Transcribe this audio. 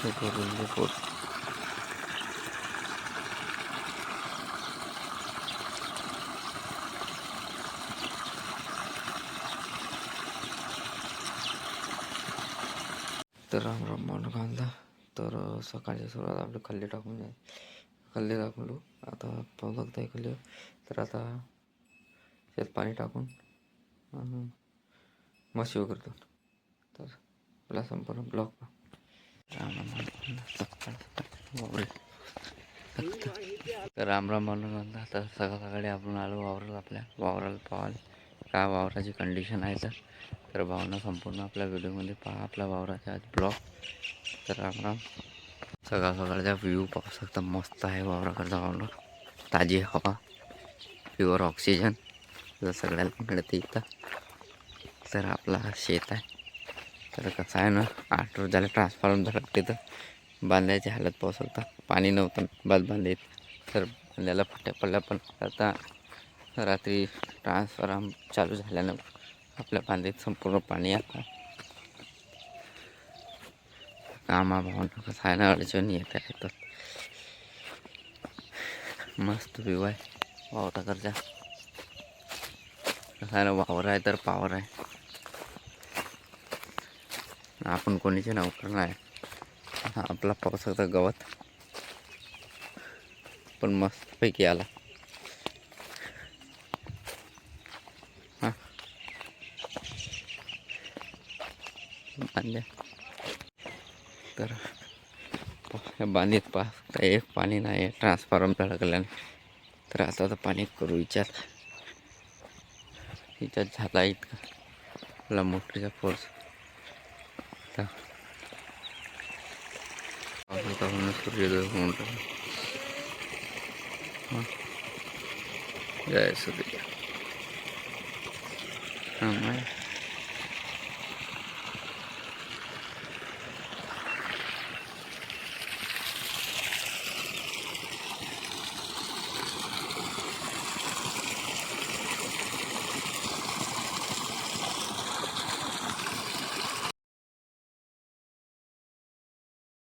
हे करून दे पोट. तर राम कांदा. तर सकाळच्या सुरुवात आपले खाल्ले टाकून जाईल. खाल्ले टाकलो आता बघता आहे खाल्ले. तर आता त्यात पाणी टाकून मशीव करतो. तर आपला संपूर्ण ब्लॉक तर राम म्हणून आता सकाळी आपण आलो वावराला. आपल्या वावराला पाहाल काय वावराची कंडिशन आहे. तर भावना संपूर्ण आपल्या व्हिडिओमध्ये पहा आपल्या वावराच्या आज ब्लॉग. तर राम सकाळचा व्ह्यू पाहू शकता. मस्त आहे वावराकडचा वावर. ताजी हवा, प्युअर ऑक्सिजन सगळ्याला मिळते इथं. तर आपला शेत आहे. तर कसं आहे ना, 8 रोज झालं ट्रान्सफॉर्मर धडकते. तर बांधायची हालत पाहू शकता. पाणी नव्हतं बांधीत. तर बांधायला फट्या पडल्या. पण आता रात्री ट्रान्सफॉर्मर चालू झाल्यानं आपल्या बांधीत संपूर्ण पाणी आता कामा भावना कसं आहे ना, अडचण येत आहे. तर मस्त व्ह्यू आहे वावराकडचा. कसं आहे ना, वावर आहे तर पावर आहे. आपण कोणीचे नोकर नाही. आपला पाहू शकता गवत पण मस्तपैकी आला. हां बांधल्या. तर बांधीत पाहता एक पाणी नाही. ट्रान्सफॉर्मर धडकल्याने. तर आता तर पाणी करू हिच्यात झाला इतका आपला मोटरीचा फोर्स. सूर्योदय होऊन जय सूर्य.